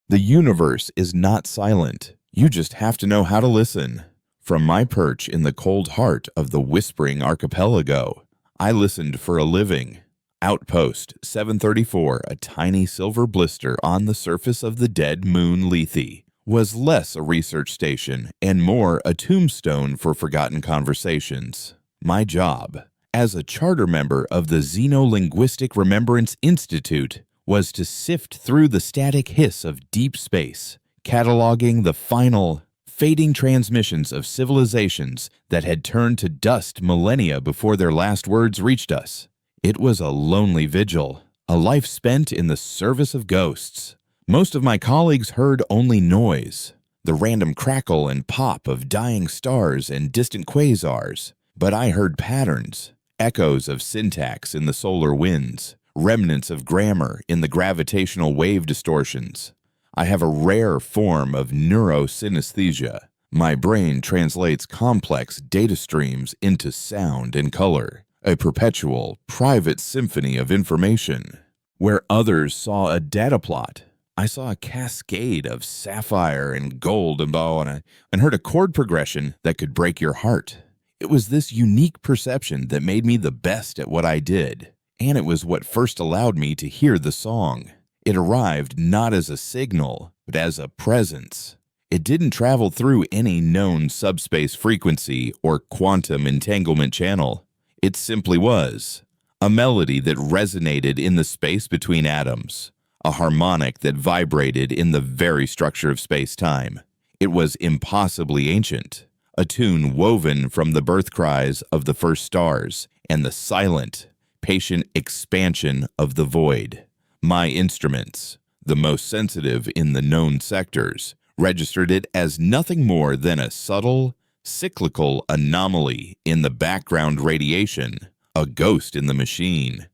The universe is not silent. You just have to know how to listen. From my perch in the cold heart of the Whispering Archipelago, I listened for a living. Outpost 734, a tiny silver blister on the surface of the dead moon Lethe, was less a research station and more a tombstone for forgotten conversations. My job, as a charter member of the Xenolinguistic Remembrance Institute, was to sift through the static hiss of deep space, cataloging the final, fading transmissions of civilizations that had turned to dust millennia before their last words reached us. It was a lonely vigil, a life spent in the service of ghosts. Most of my colleagues heard only noise, the random crackle and pop of dying stars and distant quasars, but I heard patterns, echoes of syntax in the solar winds, remnants of grammar in the gravitational wave distortions. I have a rare form of neurosynesthesia. My brain translates complex data streams into sound and color, a perpetual, private symphony of information. Where others saw a data plot, I saw a cascade of sapphire and gold and heard a chord progression that could break your heart. It was this unique perception that made me the best at what I did. And it was what first allowed me to hear the song. It arrived not as a signal, but as a presence. It didn't travel through any known subspace frequency or quantum entanglement channel. It simply was a melody that resonated in the space between atoms, a harmonic that vibrated in the very structure of space-time. It was impossibly ancient, a tune woven from the birth cries of the first stars and the silent, patient expansion of the void. My instruments, the most sensitive in the known sectors, registered it as nothing more than a subtle, cyclical anomaly in the background radiation, a ghost in the machine.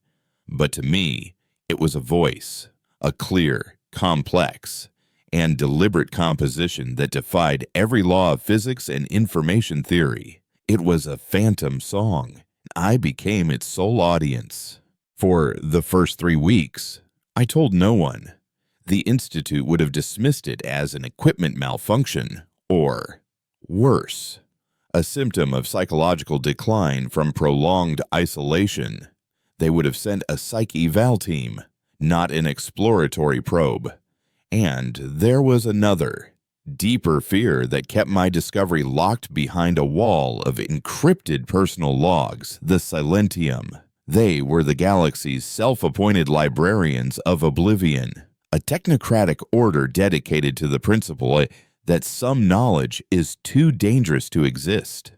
But to me, it was a voice, a clear, complex, and deliberate composition that defied every law of physics and information theory. It was a phantom song. I became its sole audience. For the first 3 weeks, I told no one. The Institute would have dismissed it as an equipment malfunction, or worse, a symptom of psychological decline from prolonged isolation. They would have sent a psych eval team, not an exploratory probe. And there was another, deeper fear that kept my discovery locked behind a wall of encrypted personal logs, the Silentium. They were the galaxy's self-appointed librarians of oblivion, a technocratic order dedicated to the principle that some knowledge is too dangerous to exist.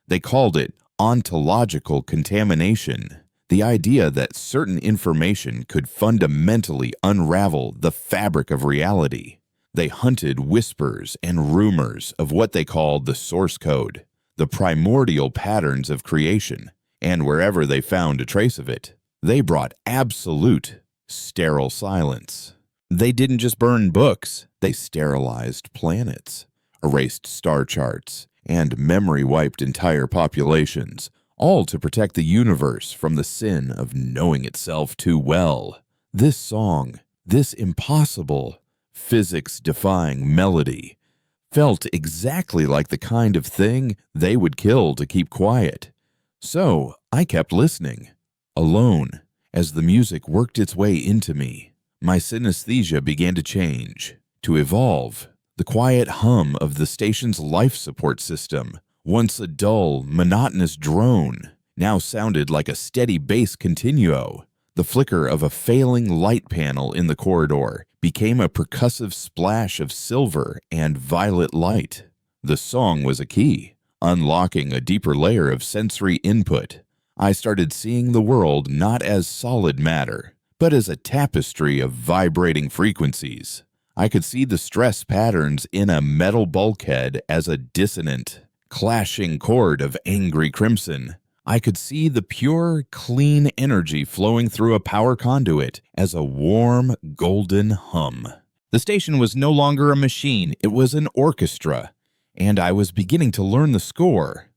They called it ontological contamination, the idea that certain information could fundamentally unravel the fabric of reality. They hunted whispers and rumors of what they called the source code, the primordial patterns of creation, and wherever they found a trace of it, they brought absolute, sterile silence. They didn't just burn books, they sterilized planets, erased star charts, and memory-wiped entire populations, all to protect the universe from the sin of knowing itself too well. This song, this impossible, physics-defying melody, felt exactly like the kind of thing they would kill to keep quiet. So I kept listening, alone, as the music worked its way into me. My synesthesia began to change, to evolve. The quiet hum of the station's life support system, once a dull, monotonous drone, now sounded like a steady bass continuo. The flicker of a failing light panel in the corridor became a percussive splash of silver and violet light. The song was a key, unlocking a deeper layer of sensory input. I started seeing the world not as solid matter, but as a tapestry of vibrating frequencies. I could see the stress patterns in a metal bulkhead as a dissonant, clashing chord of angry crimson. I could see the pure, clean energy flowing through a power conduit as a warm, golden hum. The station was no longer a machine, it was an orchestra, and I was beginning to learn the score.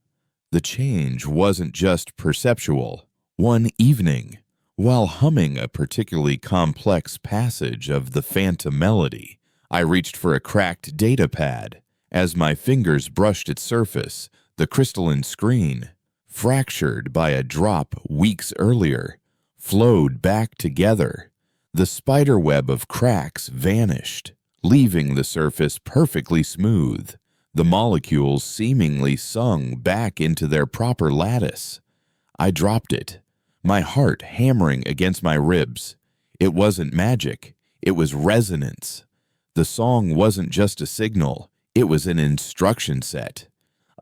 The change wasn't just perceptual. One evening, while humming a particularly complex passage of the phantom melody, I reached for a cracked data pad. As my fingers brushed its surface, the crystalline screen, fractured by a drop weeks earlier, flowed back together. The spiderweb of cracks vanished, leaving the surface perfectly smooth. The molecules seemingly sunk back into their proper lattice. I dropped it, my heart hammering against my ribs. It wasn't magic, it was resonance. The song wasn't just a signal, it was an instruction set.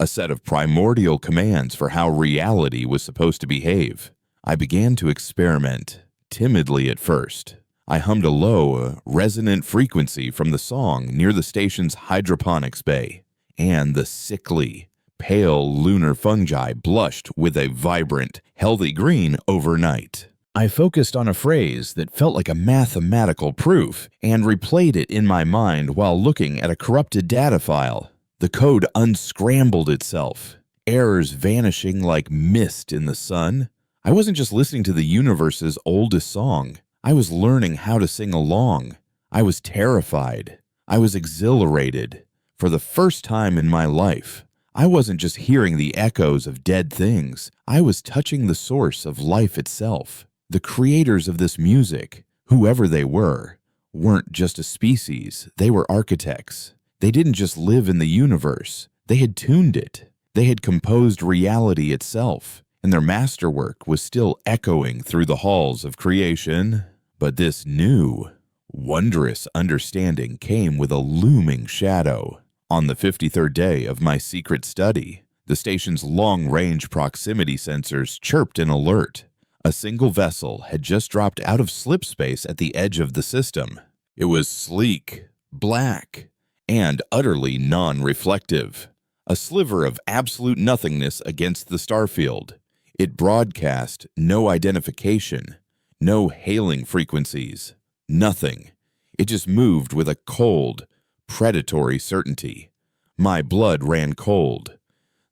A set of primordial commands for how reality was supposed to behave. I began to experiment, timidly at first. I hummed a low, resonant frequency from the song near the station's hydroponics bay, and the sickly, pale lunar fungi blushed with a vibrant, healthy green overnight. I focused on a phrase that felt like a mathematical proof and replayed it in my mind while looking at a corrupted data file. The code unscrambled itself, errors vanishing like mist in the sun. I wasn't just listening to the universe's oldest song. I was learning how to sing along. I was terrified. I was exhilarated. For the first time in my life, I wasn't just hearing the echoes of dead things. I was touching the source of life itself. The creators of this music, whoever they were, weren't just a species. They were architects. They didn't just live in the universe. They had tuned it. They had composed reality itself, and their masterwork was still echoing through the halls of creation. But this new, wondrous understanding came with a looming shadow. On the 53rd day of my secret study, the station's long-range proximity sensors chirped an alert. A single vessel had just dropped out of slip space at the edge of the system. It was sleek, black, and utterly non-reflective. A sliver of absolute nothingness against the starfield. It broadcast no identification, no hailing frequencies, nothing. It just moved with a cold, predatory certainty. My blood ran cold.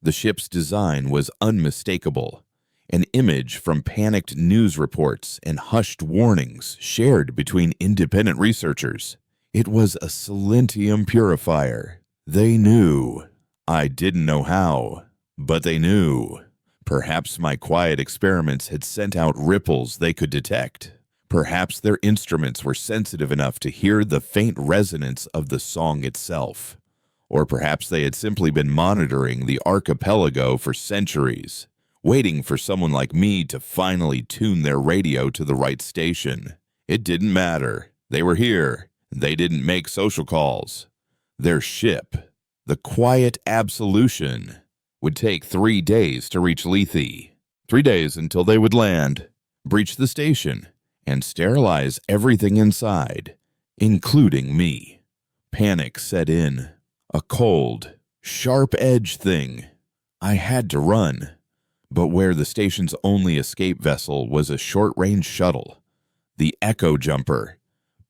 The ship's design was unmistakable. An image from panicked news reports and hushed warnings shared between independent researchers. It was a Silentium purifier. They knew. I didn't know how, but they knew. Perhaps my quiet experiments had sent out ripples they could detect. Perhaps their instruments were sensitive enough to hear the faint resonance of the song itself. Or perhaps they had simply been monitoring the archipelago for centuries, waiting for someone like me to finally tune their radio to the right station. It didn't matter. They were here. They didn't make social calls. Their ship, the Quiet Absolution, would take 3 days to reach Lethe. 3 days until they would land, breach the station, and sterilize everything inside, including me. Panic set in. A cold, sharp-edged thing. I had to run. But where the station's only escape vessel was a short-range shuttle, the Echo Jumper,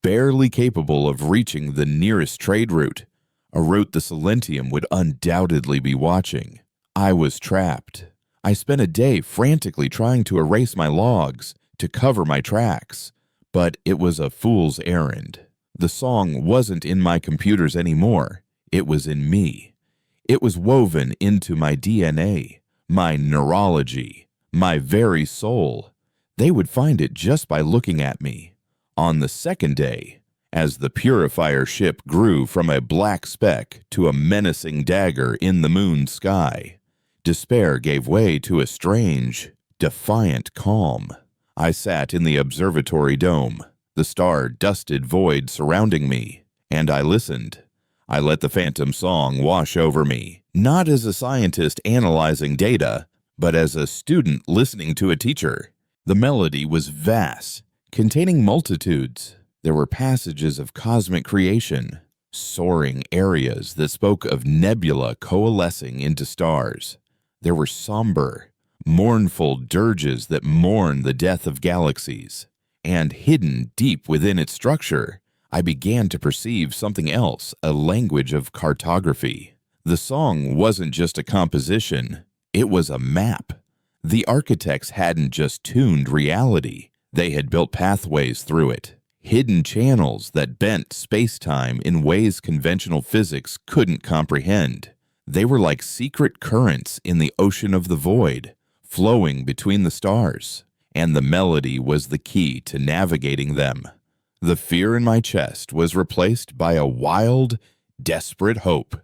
barely capable of reaching the nearest trade route, a route the Silentium would undoubtedly be watching. I was trapped. I spent a day frantically trying to erase my logs, to cover my tracks, but it was a fool's errand. The song wasn't in my computers anymore. It was in me. It was woven into my DNA, my neurology, my very soul. They would find it just by looking at me. On the second day, as the purifier ship grew from a black speck to a menacing dagger in the moon sky, despair gave way to a strange, defiant calm. I sat in the observatory dome, the star-dusted void surrounding me, and I listened. I let the phantom song wash over me, not as a scientist analyzing data, but as a student listening to a teacher. The melody was vast, containing multitudes. There were passages of cosmic creation, soaring areas that spoke of nebula coalescing into stars. There were somber, mournful dirges that mourn the death of galaxies. And hidden deep within its structure, I began to perceive something else, a language of cartography. The song wasn't just a composition, it was a map. The architects hadn't just tuned reality, they had built pathways through it, hidden channels that bent space-time in ways conventional physics couldn't comprehend. They were like secret currents in the ocean of the void, flowing between the stars, and the melody was the key to navigating them. The fear in my chest was replaced by a wild, desperate hope.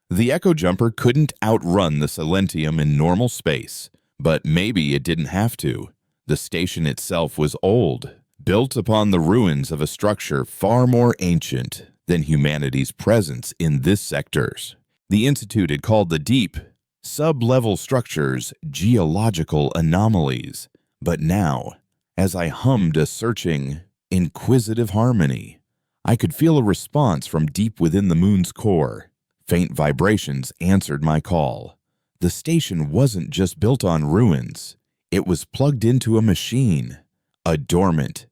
The Echo Jumper couldn't outrun the Silentium in normal space, but maybe it didn't have to. The station itself was old, built upon the ruins of a structure far more ancient than humanity's presence in this sectors. The Institute had called the deep, sub-level structures geological anomalies, but now, as I hummed a searching, inquisitive harmony, I could feel a response from deep within the moon's core. Faint vibrations answered my call. The station wasn't just built on ruins. It was plugged into a machine, a dormant,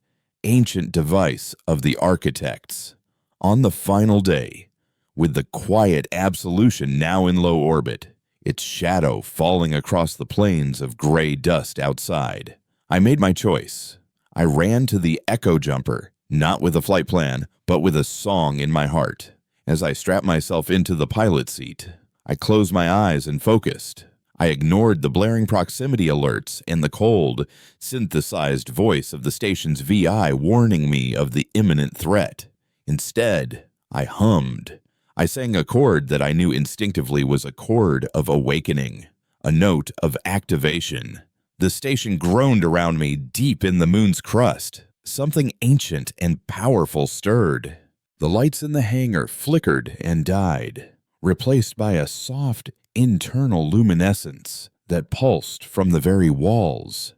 ancient device of the architects. On the final day, with the quiet absolution now in low orbit, its shadow falling across the plains of gray dust outside, I made my choice. I ran to the Echo Jumper, not with a flight plan, but with a song in my heart. As I strapped myself into the pilot seat, I closed my eyes and focused. I ignored the blaring proximity alerts and the cold, synthesized voice of the station's VI warning me of the imminent threat. Instead, I hummed. I sang a chord that I knew instinctively was a chord of awakening, a note of activation. The station groaned around me deep in the moon's crust. Something ancient and powerful stirred. The lights in the hangar flickered and died, replaced by a soft, internal luminescence that pulsed from the very walls.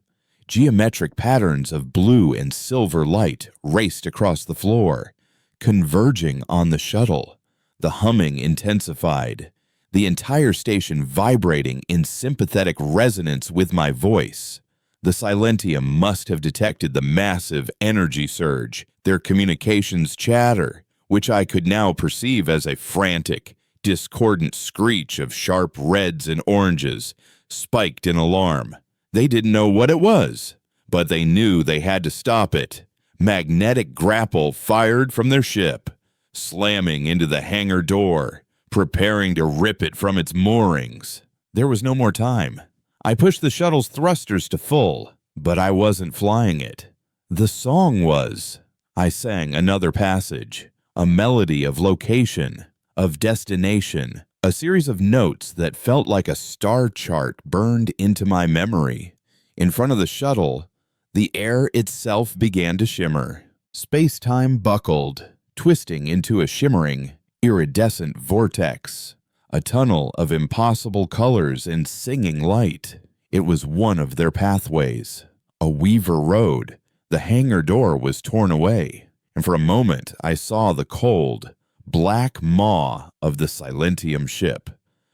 Geometric patterns of blue and silver light raced across the floor, converging on the shuttle. The humming intensified, the entire station vibrating in sympathetic resonance with my voice. The Silentium must have detected the massive energy surge, their communications chatter, which I could now perceive as a frantic, discordant screech of sharp reds and oranges, spiked in alarm. They didn't know what it was, but they knew they had to stop it. Magnetic grapple fired from their ship, slamming into the hangar door, preparing to rip it from its moorings. There was no more time. I pushed the shuttle's thrusters to full, but I wasn't flying it. The song was. I sang another passage, a melody of location, of destination, a series of notes that felt like a star chart burned into my memory. In front of the shuttle, the air itself began to shimmer. Space-time buckled, twisting into a shimmering, iridescent vortex, a tunnel of impossible colors and singing light. It was one of their pathways, a Weaver Road. The hangar door was torn away, and for a moment I saw the cold, black maw of the Silentium ship.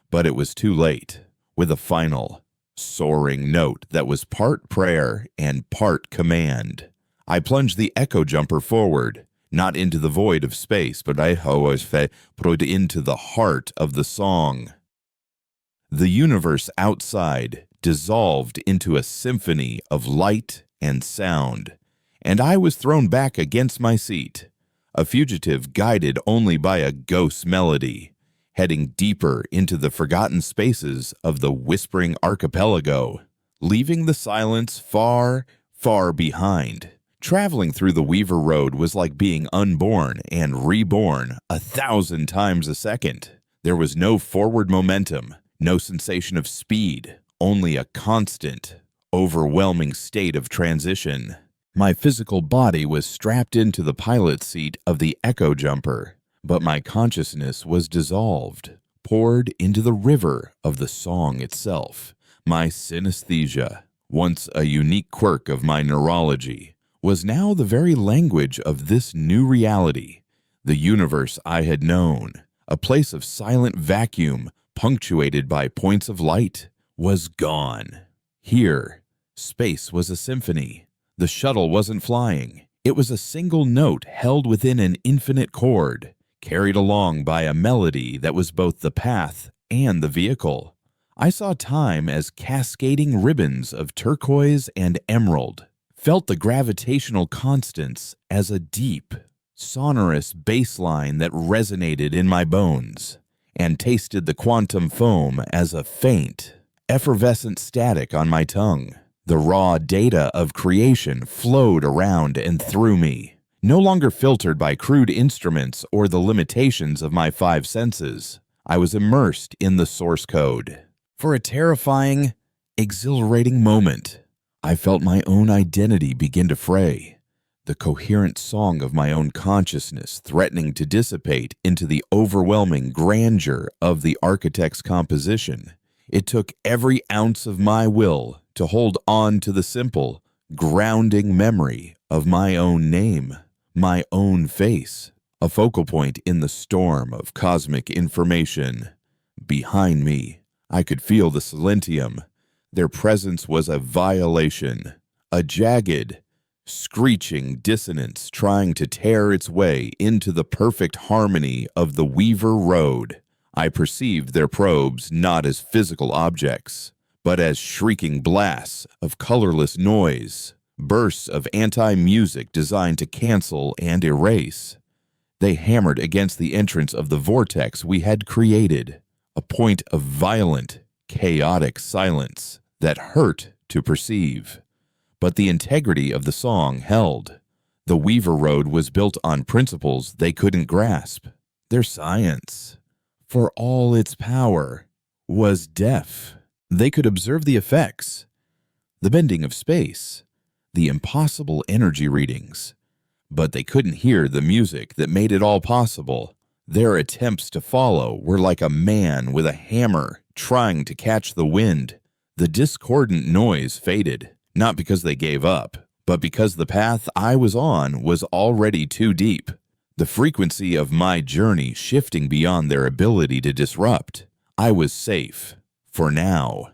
But it was too late. With a final, soaring note that was part prayer and part command, I plunged the Echo Jumper forward, not into the void of space, but into the heart of the song. The universe outside dissolved into a symphony of light and sound, and I was thrown back against my seat, a fugitive guided only by a ghost melody, heading deeper into the forgotten spaces of the Whispering Archipelago, leaving the silence far, far behind. Traveling through the Weaver Road was like being unborn and reborn 1,000 times a second. There was no forward momentum, no sensation of speed, only a constant, overwhelming state of transition. My physical body was strapped into the pilot seat of the Echo Jumper, but my consciousness was dissolved, poured into the river of the song itself. My synesthesia, once a unique quirk of my neurology, was now the very language of this new reality. The universe I had known, a place of silent vacuum punctuated by points of light, was gone. Here, space was a symphony. The shuttle wasn't flying. It was a single note held within an infinite chord, carried along by a melody that was both the path and the vehicle. I saw time as cascading ribbons of turquoise and emerald, felt the gravitational constants as a deep, sonorous bass line that resonated in my bones, and tasted the quantum foam as a faint, effervescent static on my tongue. The raw data of creation flowed around and through me, no longer filtered by crude instruments or the limitations of my five senses. I was immersed in the source code. For a terrifying, exhilarating moment, I felt my own identity begin to fray, the coherent song of my own consciousness threatening to dissipate into the overwhelming grandeur of the architect's composition. It took every ounce of my will to hold on to the simple, grounding memory of my own name, my own face, a focal point in the storm of cosmic information. Behind me, I could feel the Silentium. Their presence was a violation, a jagged, screeching dissonance trying to tear its way into the perfect harmony of the Weaver Road. I perceived their probes not as physical objects, but as shrieking blasts of colorless noise, bursts of anti-music designed to cancel and erase. They hammered against the entrance of the vortex we had created, a point of violent, chaotic silence that hurt to perceive. But the integrity of the song held. The Weaver Road was built on principles they couldn't grasp. Their science, for all its power, was deaf. They could observe the effects, the bending of space, the impossible energy readings, but they couldn't hear the music that made it all possible. Their attempts to follow were like a man with a hammer trying to catch the wind. The discordant noise faded, not because they gave up, but because the path I was on was already too deep, the frequency of my journey shifting beyond their ability to disrupt. I was safe, for now,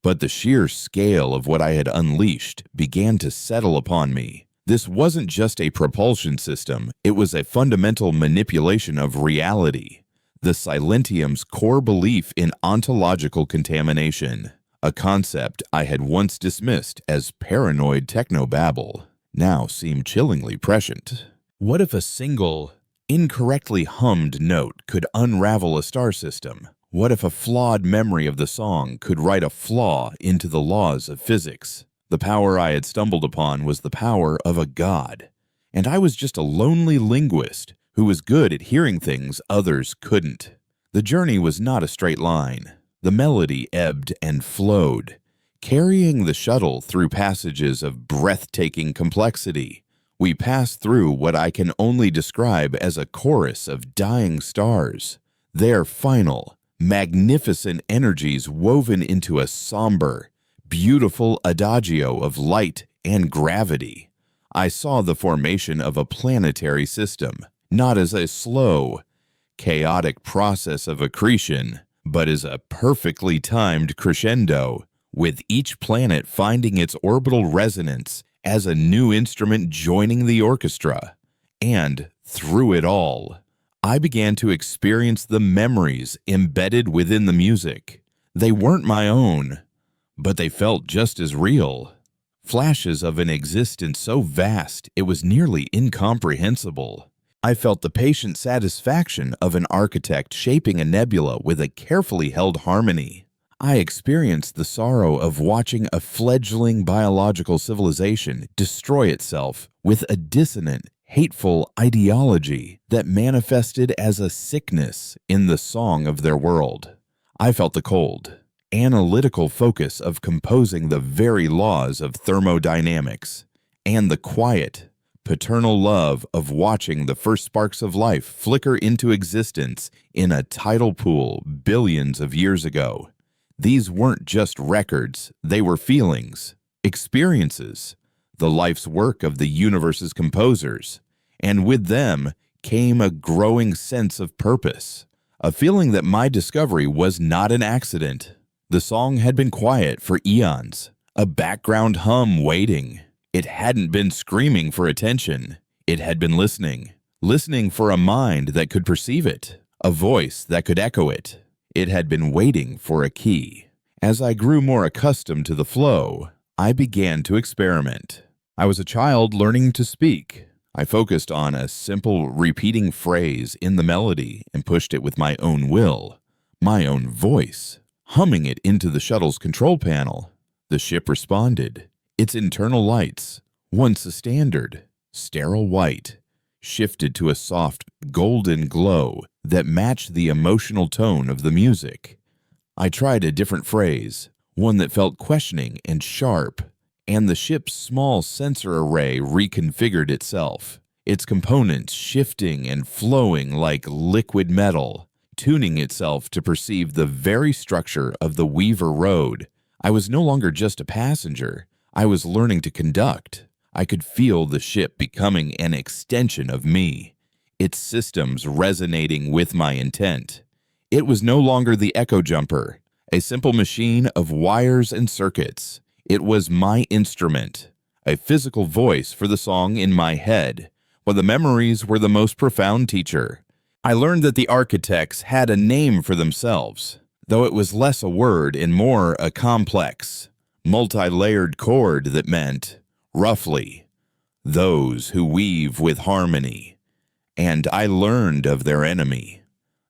but the sheer scale of what I had unleashed began to settle upon me. This wasn't just a propulsion system, it was a fundamental manipulation of reality, the Silentium's core belief in ontological contamination. A concept I had once dismissed as paranoid technobabble now seemed chillingly prescient. What if a single, incorrectly hummed note could unravel a star system? What if a flawed memory of the song could write a flaw into the laws of physics? The power I had stumbled upon was the power of a god, and I was just a lonely linguist who was good at hearing things others couldn't. The journey was not a straight line. The melody ebbed and flowed, carrying the shuttle through passages of breathtaking complexity. We passed through what I can only describe as a chorus of dying stars, their final, magnificent energies woven into a somber, beautiful adagio of light and gravity. I saw the formation of a planetary system, not as a slow, chaotic process of accretion, but as a perfectly timed crescendo, with each planet finding its orbital resonance as a new instrument joining the orchestra. And through it all, I began to experience the memories embedded within the music. They weren't my own, but they felt just as real. Flashes of an existence so vast it was nearly incomprehensible. I felt the patient satisfaction of an architect shaping a nebula with a carefully held harmony. I experienced the sorrow of watching a fledgling biological civilization destroy itself with a dissonant, hateful ideology that manifested as a sickness in the song of their world. I felt the cold, analytical focus of composing the very laws of thermodynamics, and the quiet, paternal love of watching the first sparks of life flicker into existence in a tidal pool billions of years ago. These weren't just records, they were feelings, experiences, the life's work of the universe's composers, and with them came a growing sense of purpose, a feeling that my discovery was not an accident. The song had been quiet for eons, a background hum waiting. It hadn't been screaming for attention. It had been listening for a mind that could perceive it, a voice that could echo it. It had been waiting for a key. As I grew more accustomed to the flow, I began to experiment. I was a child learning to speak. I focused on a simple repeating phrase in the melody and pushed it with my own will, my own voice, humming it into the shuttle's control panel. The ship responded. Its internal lights, once a standard, sterile white, shifted to a soft golden glow that matched the emotional tone of the music. I tried a different phrase, one that felt questioning and sharp, and the ship's small sensor array reconfigured itself, its components shifting and flowing like liquid metal, tuning itself to perceive the very structure of the Weaver Road. I was no longer just a passenger. I was learning to conduct. I could feel the ship becoming an extension of me, its systems resonating with my intent. It was no longer the echo jumper, a simple machine of wires and circuits. It was my instrument, a physical voice for the song in my head, while the memories were the most profound teacher. I learned that the architects had a name for themselves, though it was less a word and more a complex, multi-layered chord that meant, roughly, those who weave with harmony. And I learned of their enemy.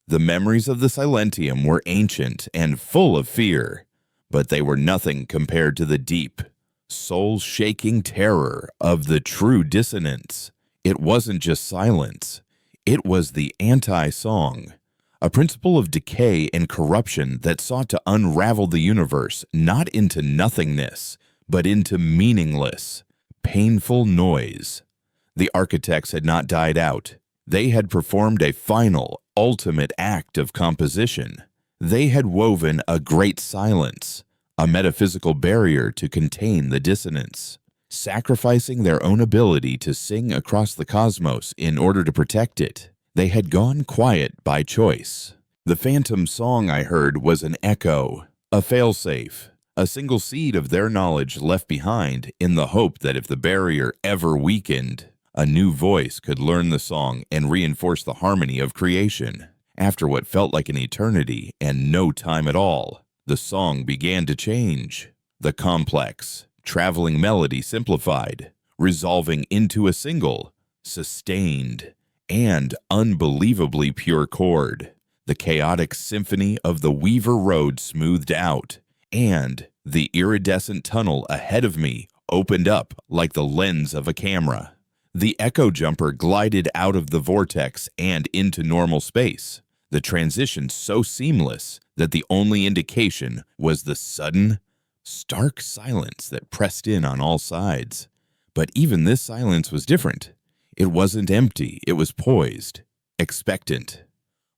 The memories of the Silentium were ancient and full of fear, but they were nothing compared to the deep, soul-shaking terror of the true dissonance. It wasn't just silence. It was the anti-song, a principle of decay and corruption that sought to unravel the universe not into nothingness, but into meaningless, painful noise. The architects had not died out. They had performed a final, ultimate act of composition. They had woven a great silence, a metaphysical barrier to contain the dissonance, sacrificing their own ability to sing across the cosmos in order to protect it. They had gone quiet by choice. The phantom song I heard was an echo, a failsafe, a single seed of their knowledge left behind in the hope that if the barrier ever weakened, a new voice could learn the song and reinforce the harmony of creation. After what felt like an eternity and no time at all, the song began to change. The complex, traveling melody simplified, resolving into a single, sustained, and unbelievably pure chord. The chaotic symphony of the Weaver Road smoothed out, and the iridescent tunnel ahead of me opened up like the lens of a camera. The echo jumper glided out of the vortex and into normal space, the transition so seamless that the only indication was the sudden, stark silence that pressed in on all sides. But even this silence was different. It wasn't empty, it was poised, expectant.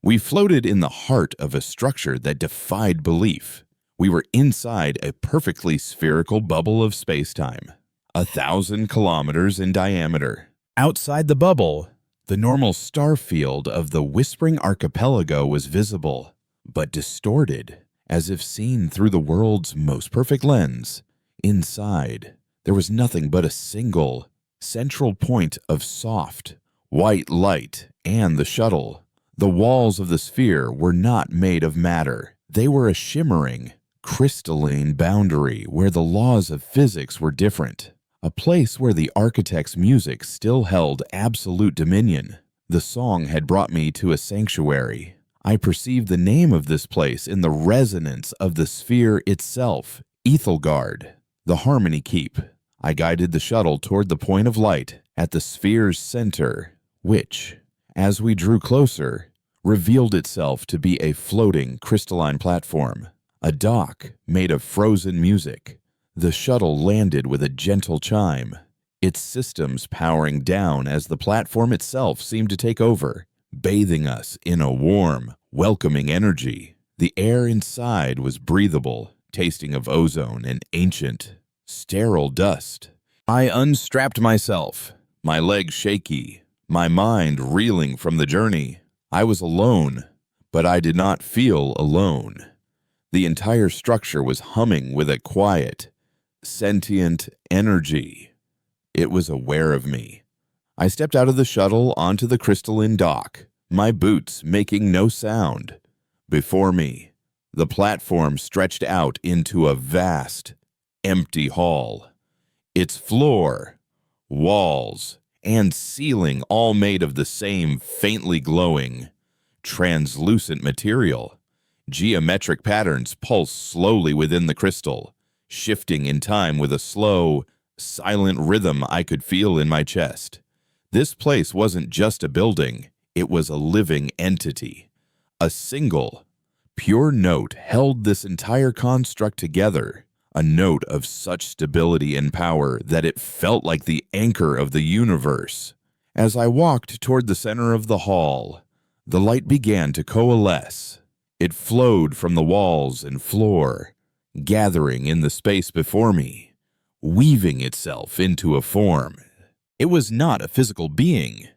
We floated in the heart of a structure that defied belief. We were inside a perfectly spherical bubble of space-time, 1,000 kilometers in diameter. Outside the bubble, the normal star field of the Whispering Archipelago was visible, but distorted, as if seen through the world's most perfect lens. Inside, there was nothing but a single, central point of soft, white light and the shuttle. The walls of the sphere were not made of matter. They were a shimmering, crystalline boundary where the laws of physics were different. A place where the architect's music still held absolute dominion. The song had brought me to a sanctuary. I perceived the name of this place in the resonance of the sphere itself, Ethelgard, the Harmony Keep. I guided the shuttle toward the point of light at the sphere's center, which, as we drew closer, revealed itself to be a floating crystalline platform, a dock made of frozen music. The shuttle landed with a gentle chime, its systems powering down as the platform itself seemed to take over, bathing us in a warm, welcoming energy. The air inside was breathable, tasting of ozone and ancient, sterile dust. I unstrapped myself, my legs shaky, my mind reeling from the journey. I was alone, but I did not feel alone. The entire structure was humming with a quiet, sentient energy. It was aware of me. I stepped out of the shuttle onto the crystalline dock, my boots making no sound. Before me, the platform stretched out into a vast, empty hall. Its floor, walls, and ceiling all made of the same faintly glowing, translucent material. Geometric patterns pulse slowly within the crystal, shifting in time with a slow, silent rhythm I could feel in my chest. This place wasn't just a building, it was a living entity. A single, pure note held this entire construct together, a note of such stability and power that it felt like the anchor of the universe. As I walked toward the center of the hall, the light began to coalesce. It flowed from the walls and floor, gathering in the space before me, weaving itself into a form. It was not a physical being,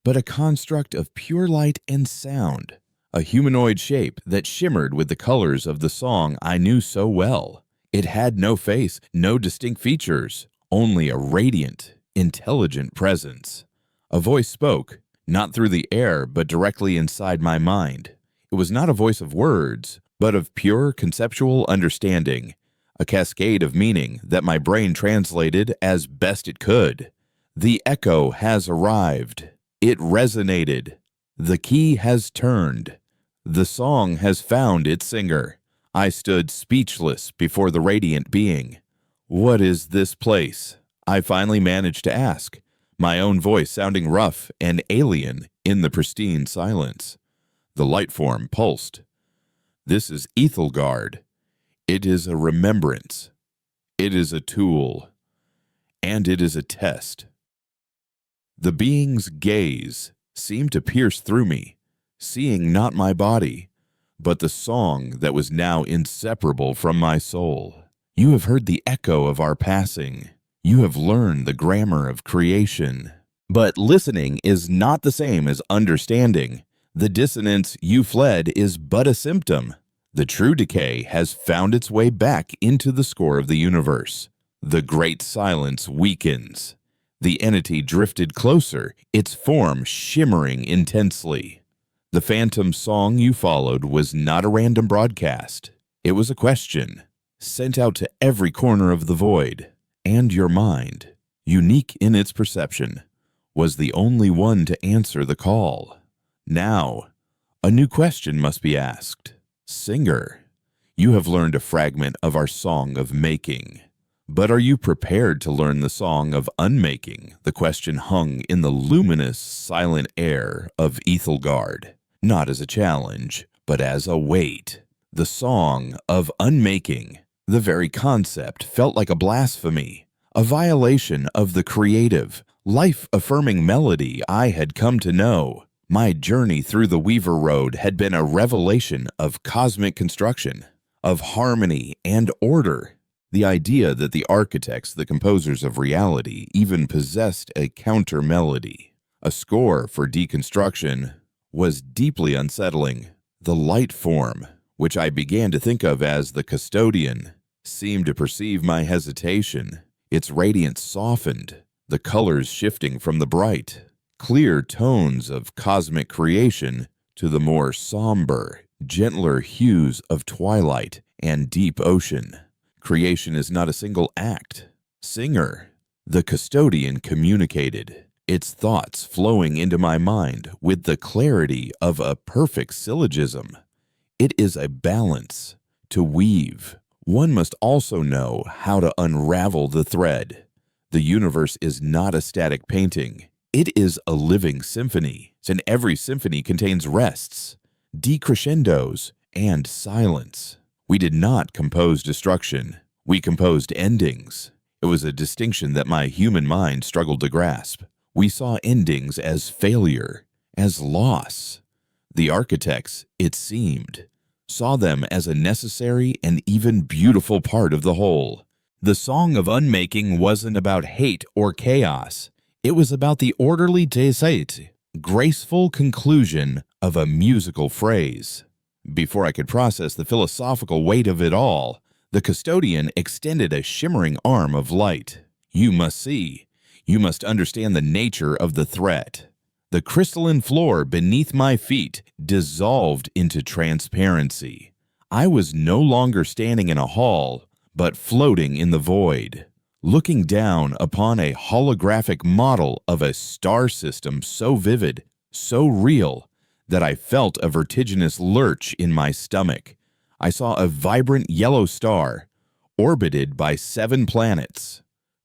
but a construct of pure light and sound, a humanoid shape that shimmered with the colors of the song I knew so well. It had no face, no distinct features, only a radiant, intelligent presence. A voice spoke, not through the air, but directly inside my mind. It was not a voice of words, but of pure conceptual understanding, a cascade of meaning that my brain translated as best it could. The echo has arrived. It resonated. The key has turned. The song has found its singer. I stood speechless before the radiant being. "What is this place?" I finally managed to ask, my own voice sounding rough and alien in the pristine silence. The light form pulsed. "This is Ethelgard. It is a remembrance. It is a tool. And it is a test." The being's gaze seemed to pierce through me, seeing not my body, but the song that was now inseparable from my soul. "You have heard the echo of our passing. You have learned the grammar of creation. But listening is not the same as understanding. The dissonance you fled is but a symptom. The true decay has found its way back into the score of the universe. The great silence weakens. The entity drifted closer, its form shimmering intensely. The phantom song you followed was not a random broadcast. It was a question, sent out to every corner of the void, and your mind, unique in its perception, was the only one to answer the call. Now, a new question must be asked. Singer, you have learned a fragment of our song of making. But are you prepared to learn the song of unmaking? The question hung in the luminous, silent air of Ethelgard, not as a challenge, but as a weight. The song of unmaking. The very concept felt like a blasphemy, a violation of the creative, life-affirming melody I had come to know. My journey through the Weaver Road had been a revelation of cosmic construction, of harmony and order. The idea that the architects, the composers of reality, even possessed a counter-melody, a score for deconstruction, was deeply unsettling. The light form, which I began to think of as the custodian, seemed to perceive my hesitation. Its radiance softened, the colors shifting from the bright, clear tones of cosmic creation to the more somber, gentler hues of twilight and deep ocean. Creation is not a single act. Singer, the custodian communicated, its thoughts flowing into my mind with the clarity of a perfect syllogism. It is a balance. To weave, one must also know how to unravel the thread. The universe is not a static painting. It is a living symphony, and every symphony contains rests, decrescendos, and silence. We did not compose destruction. We composed endings. It was a distinction that my human mind struggled to grasp. We saw endings as failure, as loss. The architects, it seemed, saw them as a necessary and even beautiful part of the whole. The song of unmaking wasn't about hate or chaos. It was about the orderly descent, graceful conclusion of a musical phrase. Before I could process the philosophical weight of it all, the custodian extended a shimmering arm of light. "You must see. You must understand the nature of the threat." The crystalline floor beneath my feet dissolved into transparency. I was no longer standing in a hall, but floating in the void. looking down upon a holographic model of a star system so vivid, so real, that I felt a vertiginous lurch in my stomach. I saw a vibrant yellow star, orbited by 7 planets.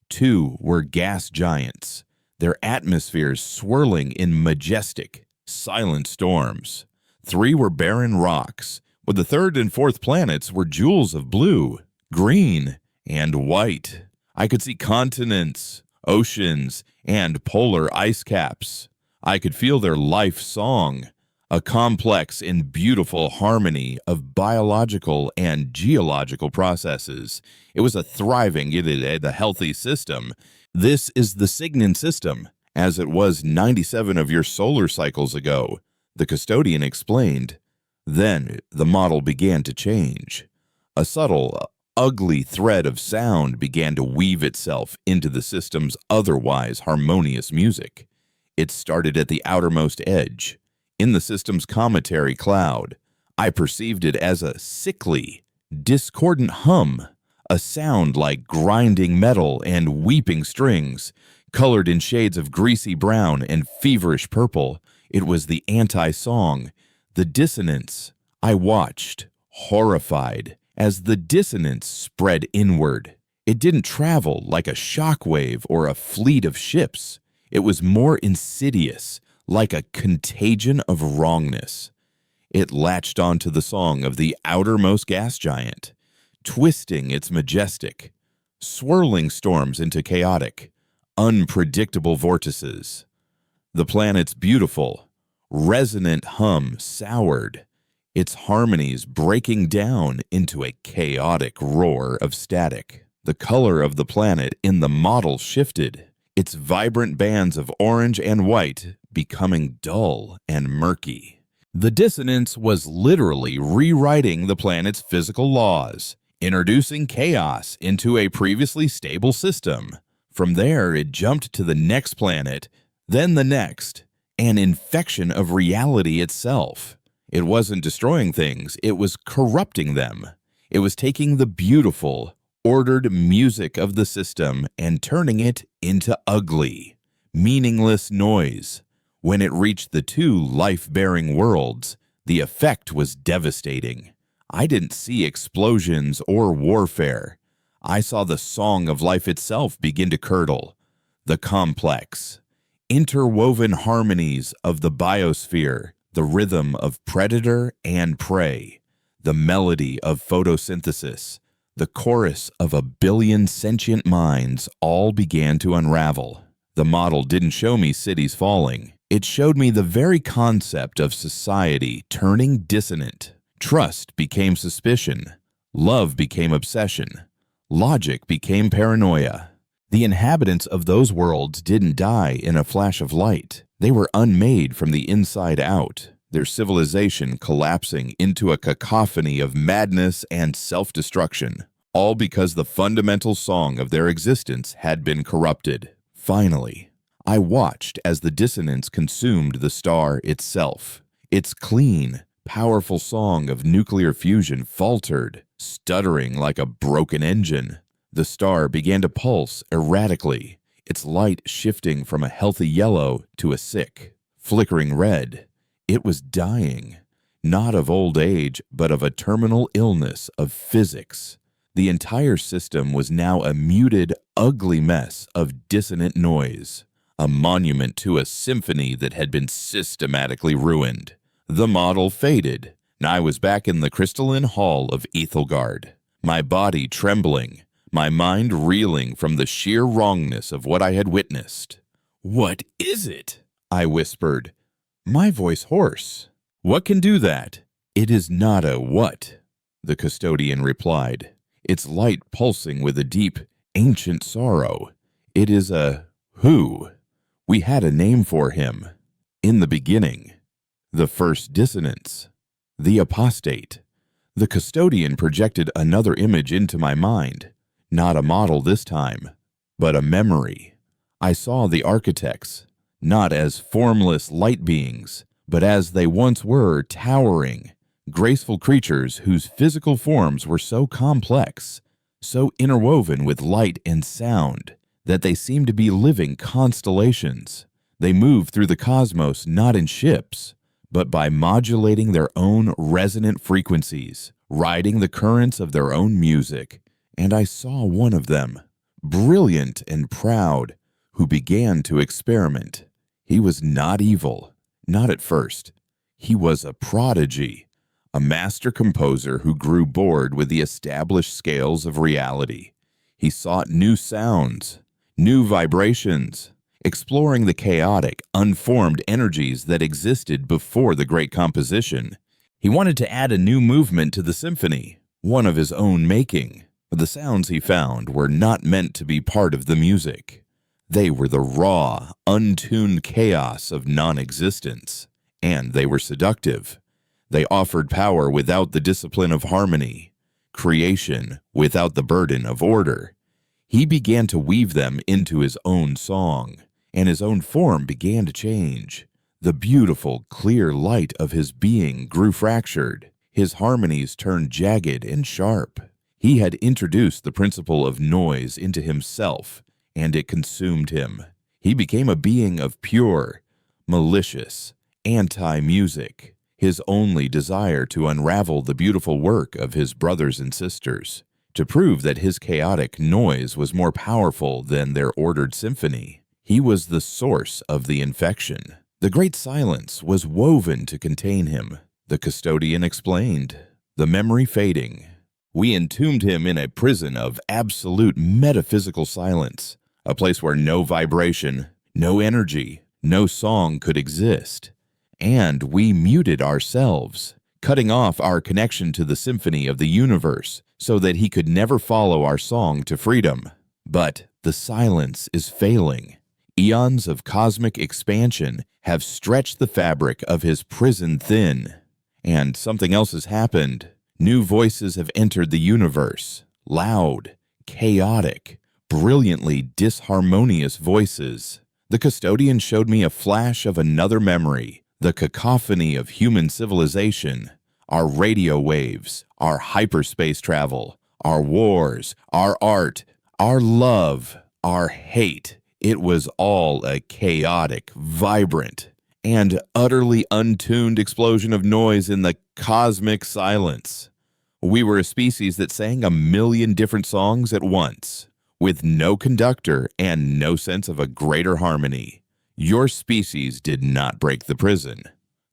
2 were gas giants, their atmospheres swirling in majestic, silent storms. 3 were barren rocks, while the 3rd and 4th planets were jewels of blue, green, and white. I could see continents, oceans, and polar ice caps. I could feel their life song, a complex and beautiful harmony of biological and geological processes. It was a thriving, a healthy system. This is the Cygnon system, as it was 97 of your solar cycles ago, the custodian explained. Then the model began to change. A subtle, ugly thread of sound began to weave itself into the system's otherwise harmonious music. It started at the outermost edge, in the system's cometary cloud. I perceived it as a sickly, discordant hum, a sound like grinding metal and weeping strings, colored in shades of greasy brown and feverish purple. It was the anti-song, the dissonance. I watched, horrified, as the dissonance spread inward. It didn't travel like a shockwave or a fleet of ships. It was more insidious, like a contagion of wrongness. It latched onto the song of the outermost gas giant, twisting its majestic, swirling storms into chaotic, unpredictable vortices. The planet's beautiful, resonant hum soured, its harmonies breaking down into a chaotic roar of static. The color of the planet in the model shifted, its vibrant bands of orange and white becoming dull and murky. The dissonance was literally rewriting the planet's physical laws, introducing chaos into a previously stable system. From there, it jumped to the next planet, then the next, an infection of reality itself. It wasn't destroying things, it was corrupting them. It was taking the beautiful, ordered music of the system and turning it into ugly, meaningless noise. When it reached the 2 life-bearing worlds, the effect was devastating. I didn't see explosions or warfare. I saw the song of life itself begin to curdle. The complex, interwoven harmonies of the biosphere, the rhythm of predator and prey, the melody of photosynthesis, the chorus of a billion sentient minds all began to unravel. The model didn't show me cities falling. It showed me the very concept of society turning dissonant. Trust became suspicion. Love became obsession. Logic became paranoia. The inhabitants of those worlds didn't die in a flash of light. They were unmade from the inside out, their civilization collapsing into a cacophony of madness and self-destruction, all because the fundamental song of their existence had been corrupted. Finally, I watched as the dissonance consumed the star itself. Its clean, powerful song of nuclear fusion faltered, stuttering like a broken engine. The star began to pulse erratically, its light shifting from a healthy yellow to a sick, flickering red. It was dying, not of old age, but of a terminal illness of physics. The entire system was now a muted, ugly mess of dissonant noise, a monument to a symphony that had been systematically ruined. The model faded, and I was back in the crystalline hall of Ethelgard, my body trembling, my mind reeling from the sheer wrongness of what I had witnessed. "What is it?" I whispered, my voice hoarse. "What can do that?" "It is not a what," the custodian replied, its light pulsing with a deep, ancient sorrow. "It is a who. We had a name for him. In the beginning. The first dissonance. The apostate." The custodian projected another image into my mind. Not a model this time, but a memory. I saw the architects, not as formless light beings, but as they once were, towering, graceful creatures whose physical forms were so complex, so interwoven with light and sound that they seemed to be living constellations. They moved through the cosmos not in ships, but by modulating their own resonant frequencies, riding the currents of their own music. And I saw one of them, brilliant and proud, who began to experiment. He was not evil, not at first. He was a prodigy, a master composer who grew bored with the established scales of reality. He sought new sounds, new vibrations, exploring the chaotic, unformed energies that existed before the great composition. He wanted to add a new movement to the symphony, one of his own making. But the sounds he found were not meant to be part of the music. They were the raw, untuned chaos of non-existence, and they were seductive. They offered power without the discipline of harmony, creation without the burden of order. He began to weave them into his own song, and his own form began to change. The beautiful, clear light of his being grew fractured. His harmonies turned jagged and sharp. He had introduced the principle of noise into himself, and it consumed him. He became a being of pure, malicious, anti-music, his only desire to unravel the beautiful work of his brothers and sisters, to prove that his chaotic noise was more powerful than their ordered symphony. He was the source of the infection. The great silence was woven to contain him. The custodian explained, the memory fading. We entombed him in a prison of absolute metaphysical silence, a place where no vibration, no energy, no song could exist. And we muted ourselves, cutting off our connection to the symphony of the universe so that he could never follow our song to freedom. But the silence is failing. Eons of cosmic expansion have stretched the fabric of his prison thin. And something else has happened. New voices have entered the universe, loud, chaotic, brilliantly disharmonious voices. The custodian showed me a flash of another memory, the cacophony of human civilization, our radio waves, our hyperspace travel, our wars, our art, our love, our hate. It was all a chaotic, vibrant, and utterly untuned explosion of noise in the cosmic silence. We were a species that sang a million different songs at once, with no conductor and no sense of a greater harmony. Your species did not break the prison,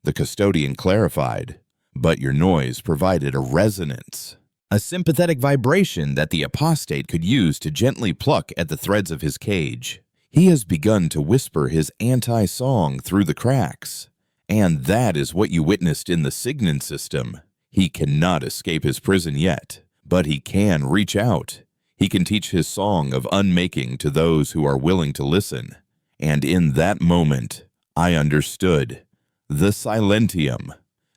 the custodian clarified, but your noise provided a resonance, a sympathetic vibration that the apostate could use to gently pluck at the threads of his cage. He has begun to whisper his anti-song through the cracks, and that is what you witnessed in the Signan system. He cannot escape his prison yet, but he can reach out. He can teach his song of unmaking to those who are willing to listen. And in that moment, I understood. The Silentium.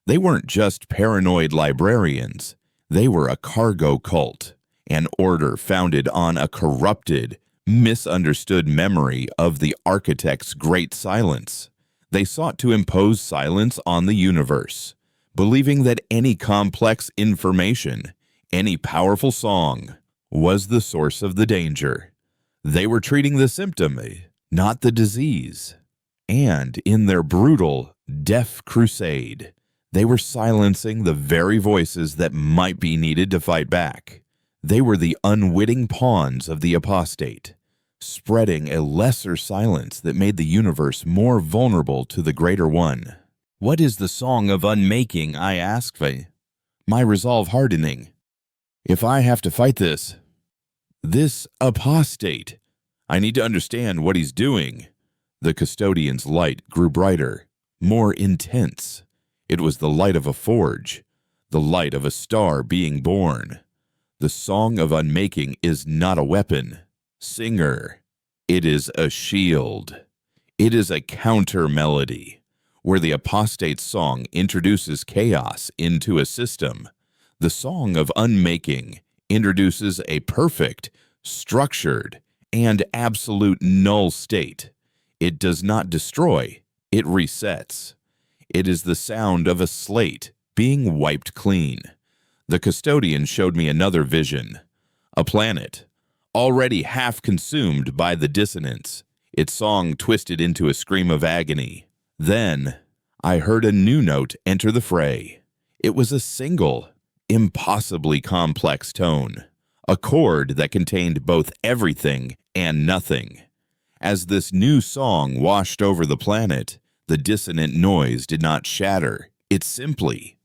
They weren't just paranoid librarians. They were a cargo cult, an order founded on a corrupted, misunderstood memory of the architect's great silence. They sought to impose silence on the universe, believing that any complex information, any powerful song, was the source of the danger. They were treating the symptom, not the disease. And in their brutal, deaf crusade, they were silencing the very voices that might be needed to fight back. They were the unwitting pawns of the apostate, spreading a lesser silence that made the universe more vulnerable to the greater one. What is the song of unmaking, I asked, my resolve hardening. If I have to fight this apostate, I need to understand what he's doing. The custodian's light grew brighter, more intense. It was the light of a forge, the light of a star being born. The song of unmaking is not a weapon, singer. It is a shield. It is a counter melody, where the apostate's song introduces chaos into a system. The song of unmaking introduces a perfect, structured, and absolute null state. It does not destroy, it resets. It is the sound of a slate being wiped clean. The custodian showed me another vision, A planet, already half consumed by the dissonance, its song twisted into a scream of agony. Then, I heard a new note enter the fray. It was a single, impossibly complex tone, a chord that contained both everything and nothing. As this new song washed over the planet, the dissonant noise did not shatter, it simply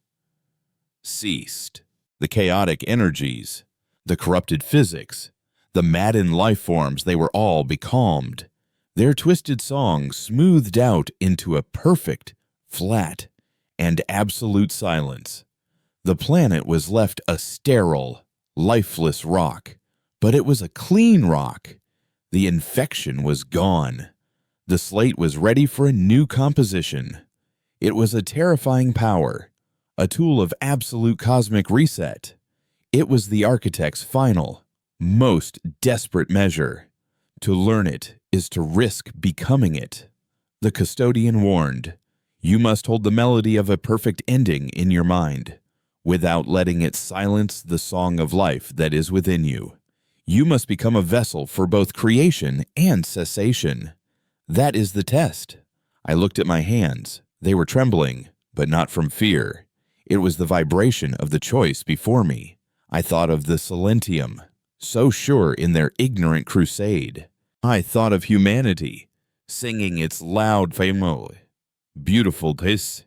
ceased. The chaotic energies, the corrupted physics, the maddened life forms, they were all becalmed. Their twisted song smoothed out into a perfect, flat, and absolute silence. The planet was left a sterile, lifeless rock, but it was a clean rock. The infection was gone. The slate was ready for a new composition. It was a terrifying power, a tool of absolute cosmic reset. It was the architect's final, most desperate measure. To learn it is to risk becoming it. The custodian warned, "You must hold the melody of a perfect ending in your mind, without letting it silence the song of life that is within you. You must become a vessel for both creation and cessation." That is the test. I looked at my hands. They were trembling, but not from fear. It was the vibration of the choice before me. I thought of the Silentium, so sure in their ignorant crusade. I thought of humanity, singing its loud, famous, beautiful, this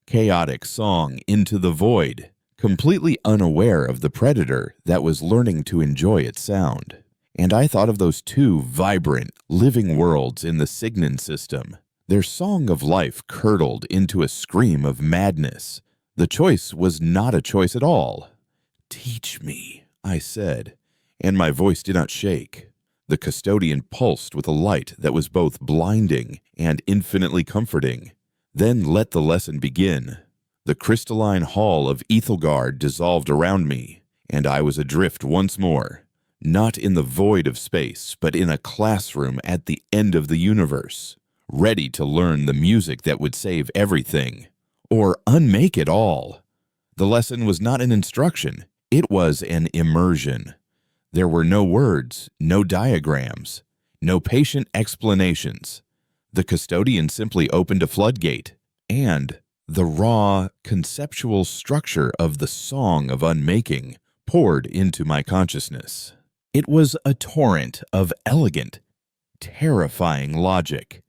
chaotic song into the void, completely unaware of the predator that was learning to enjoy its sound. And I thought of those two vibrant, living worlds in the Signan system. Their song of life curdled into a scream of madness. The choice was not a choice at all. "Teach me," I said, and my voice did not shake. The custodian pulsed with a light that was both blinding and infinitely comforting. Then let the lesson begin. The crystalline hall of Ethelgard dissolved around me, and I was adrift once more, not in the void of space, but in a classroom at the end of the universe, ready to learn the music that would save everything, or unmake it all. The lesson was not an instruction, it was an immersion. There were no words, no diagrams, no patient explanations. The custodian simply opened a floodgate, and the raw, conceptual structure of the song of unmaking poured into my consciousness. It was a torrent of elegant, terrifying logic,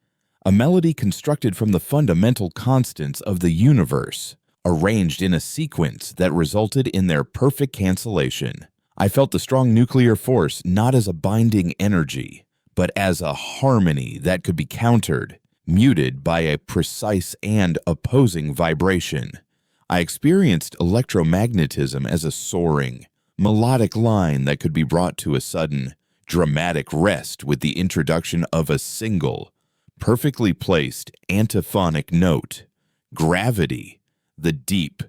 a melody constructed from the fundamental constants of the universe, arranged in a sequence that resulted in their perfect cancellation. I felt the strong nuclear force not as a binding energy, but as a harmony that could be countered, muted by a precise and opposing vibration. I experienced electromagnetism as a soaring, melodic line that could be brought to a sudden, dramatic rest with the introduction of a single, perfectly placed antiphonic note. Gravity, the deep,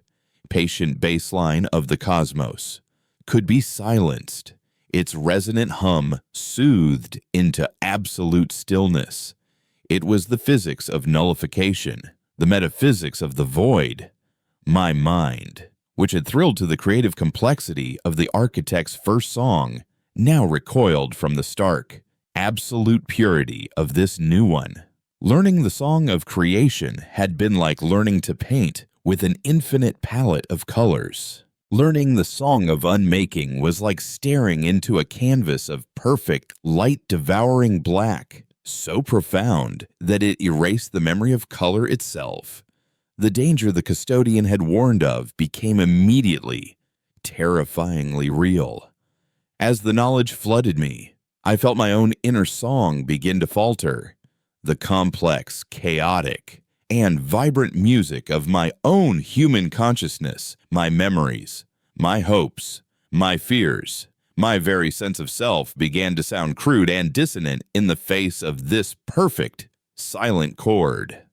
patient bass line of the cosmos, could be silenced, its resonant hum soothed into absolute stillness. It was the physics of nullification, the metaphysics of the void. My mind, which had thrilled to the creative complexity of the architect's first song, now recoiled from the stark, absolute purity of this new one. Learning the song of creation had been like learning to paint with an infinite palette of colors. Learning the song of unmaking was like staring into a canvas of perfect, light-devouring black, so profound that it erased the memory of color itself. The danger the custodian had warned of became immediately, terrifyingly real. As the knowledge flooded me, I felt my own inner song begin to falter. The complex, chaotic, and vibrant music of my own human consciousness, my memories, my hopes, my fears, my very sense of self began to sound crude and dissonant in the face of this perfect, silent chord.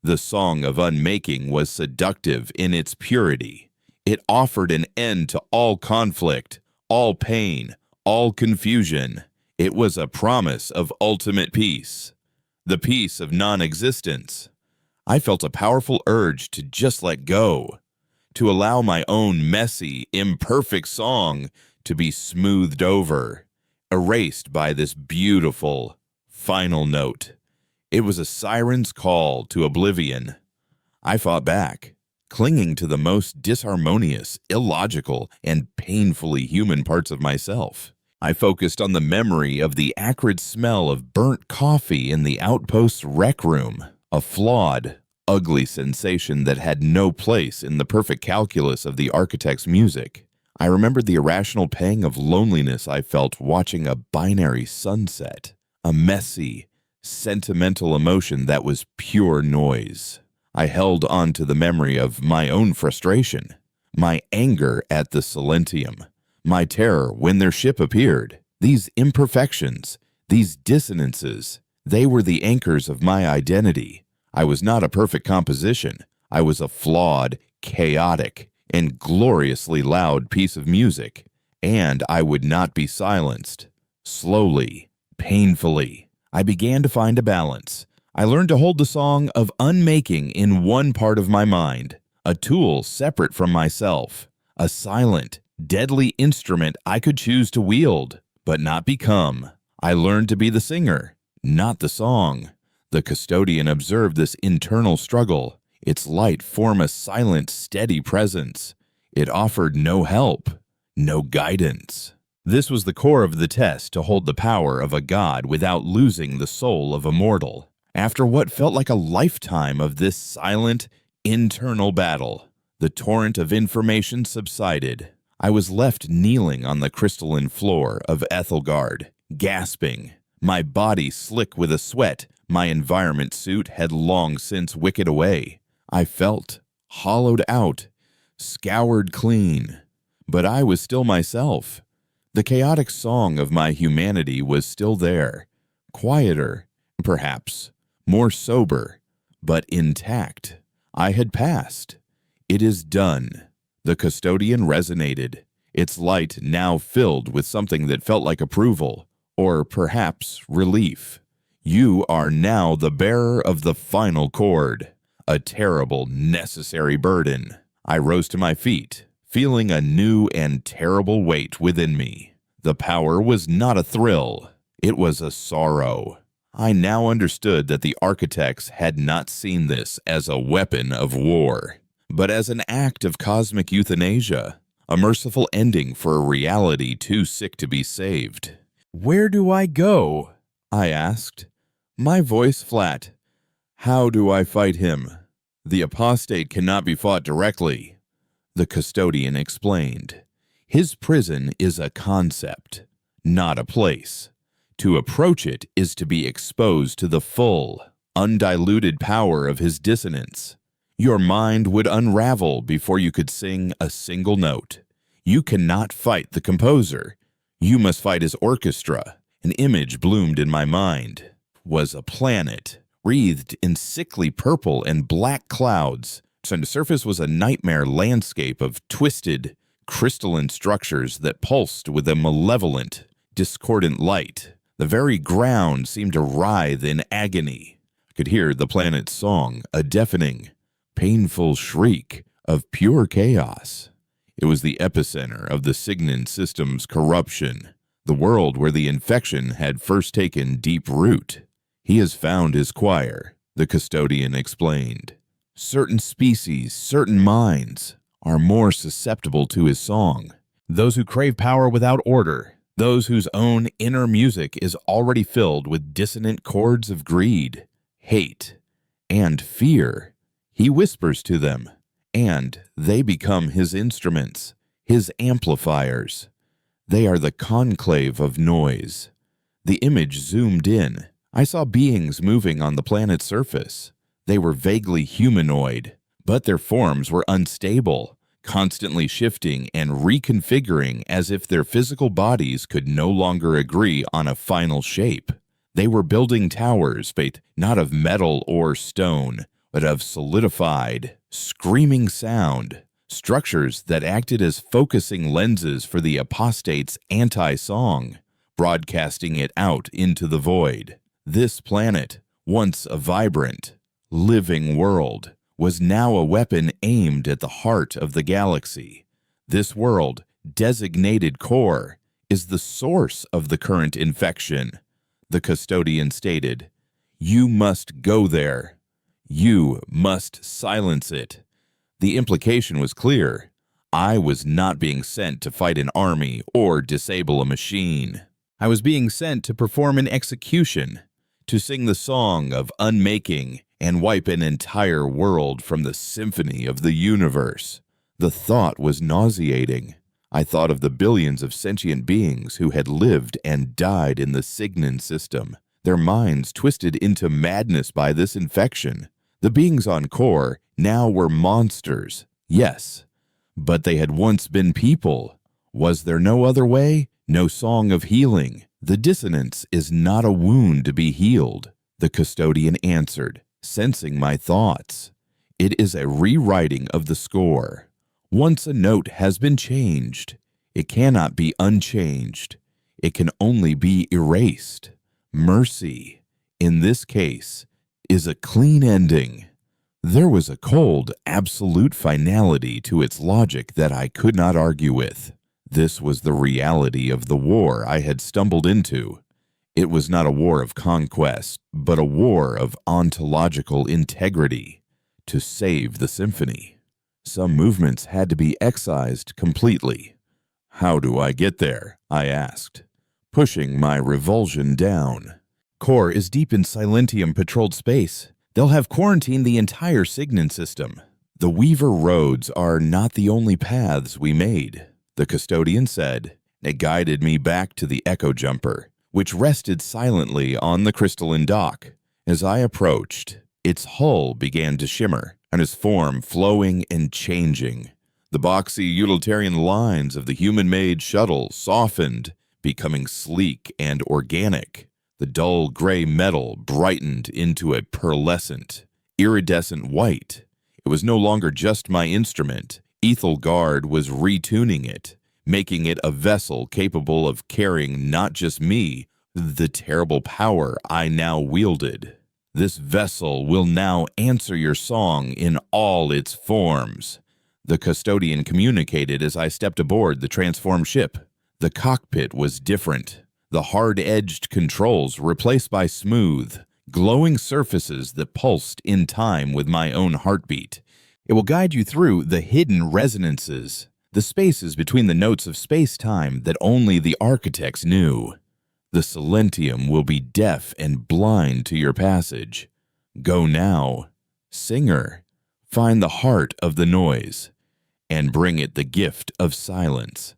The song of unmaking was seductive in its purity. It offered an end to all conflict, all pain, all confusion. It was a promise of ultimate peace, the peace of non-existence. I felt a powerful urge to just let go, to allow my own messy, imperfect song to be smoothed over, erased by this beautiful, final note. It was a siren's call to oblivion. I fought back, clinging to the most disharmonious, illogical, and painfully human parts of myself. I focused on the memory of the acrid smell of burnt coffee in the outpost's rec room, a flawed, ugly sensation that had no place in the perfect calculus of the architect's music. I remembered the irrational pang of loneliness I felt watching a binary sunset, a messy, sentimental emotion that was pure noise. I held on to the memory of my own frustration, my anger at the Silentium, my terror when their ship appeared. These imperfections, these dissonances, they were the anchors of my identity. I was not a perfect composition. I was a flawed, chaotic, and gloriously loud piece of music, and I would not be silenced. Slowly, painfully, I began to find a balance. I learned to hold the song of unmaking in one part of my mind, a tool separate from myself, a silent, deadly instrument I could choose to wield, but not become. I learned to be the singer, not the song. The custodian observed this internal struggle. Its light formed a silent, steady presence. It offered no help, no guidance. This was the core of the test to hold the power of a god without losing the soul of a mortal. After what felt like a lifetime of this silent, internal battle, the torrent of information subsided. I was left kneeling on the crystalline floor of Ethelgard, gasping, my body slick with a sweat my environment suit had long since wicked away. I felt hollowed out, scoured clean, but I was still myself. The chaotic song of my humanity was still there, quieter, perhaps, more sober, but intact. I had passed. It is done. The custodian resonated, its light now filled with something that felt like approval, or perhaps relief. You are now the bearer of the final chord, a terrible, necessary burden. I rose to my feet, feeling a new and terrible weight within me. The power was not a thrill, it was a sorrow. I now understood that the architects had not seen this as a weapon of war, but as an act of cosmic euthanasia, a merciful ending for a reality too sick to be saved. "Where do I go?" I asked, my voice flat. "How do I fight him? The apostate cannot be fought directly," the custodian explained. "His prison is a concept, not a place. To approach it is to be exposed to the full, undiluted power of his dissonance. Your mind would unravel before you could sing a single note. You cannot fight the composer. You must fight his orchestra." An image bloomed in my mind. Was a planet, wreathed in sickly purple and black clouds. So the surface was a nightmare landscape of twisted, crystalline structures that pulsed with a malevolent, discordant light. The very ground seemed to writhe in agony. I could hear the planet's song, a deafening, painful shriek of pure chaos. It was the epicenter of the Signan system's corruption, the world where the infection had first taken deep root. "He has found his choir," the custodian explained. "Certain species, certain minds, are more susceptible to his song. Those who crave power without order, those whose own inner music is already filled with dissonant chords of greed, hate, and fear. He whispers to them, and they become his instruments, his amplifiers. They are the conclave of noise." The image zoomed in. I saw beings moving on the planet's surface. They were vaguely humanoid, but their forms were unstable, constantly shifting and reconfiguring as if their physical bodies could no longer agree on a final shape. They were building towers, but not of metal or stone, but of solidified, screaming sound, structures that acted as focusing lenses for the apostate's anti-song, broadcasting it out into the void. This planet, once a vibrant, living world, was now a weapon aimed at the heart of the galaxy. This world, designated core is the source of the current infection, the custodian stated. You must go there. You must silence it. The implication was clear. I was not being sent to fight an army or disable a machine. I was being sent to perform an execution, to sing the song of unmaking and wipe an entire world from the symphony of the universe. The thought was nauseating. I thought of the billions of sentient beings who had lived and died in the Signan system, their minds twisted into madness by this infection. The beings on Core now were monsters, yes, but they had once been people. Was there no other way? No song of healing? The dissonance is not a wound to be healed, the custodian answered, sensing my thoughts. It is a rewriting of the score. Once a note has been changed, it cannot be unchanged. It can only be erased. Mercy, in this case, is a clean ending. There was a cold, absolute finality to its logic that I could not argue with. This was the reality of the war I had stumbled into. It was not a war of conquest, but a war of ontological integrity to save the symphony. Some movements had to be excised completely. How do I get there? I asked, pushing my revulsion down. Core is deep in Silentium patrolled space. They'll have quarantined the entire Signan system. The Weaver roads are not the only paths we made, the custodian said. It guided me back to the Echo Jumper, which rested silently on the crystalline dock. As I approached, its hull began to shimmer, and its form flowing and changing. The boxy utilitarian lines of the human-made shuttle softened, becoming sleek and organic. The dull gray metal brightened into a pearlescent, iridescent white. It was no longer just my instrument. Ethelgard was retuning it, making it a vessel capable of carrying not just me, the terrible power I now wielded. This vessel will now answer your song in all its forms, the custodian communicated as I stepped aboard the transformed ship. The cockpit was different. The hard-edged controls replaced by smooth, glowing surfaces that pulsed in time with my own heartbeat. It will guide you through the hidden resonances, the spaces between the notes of space-time that only the architects knew. The Silentium will be deaf and blind to your passage. Go now, singer, find the heart of the noise, and bring it the gift of silence.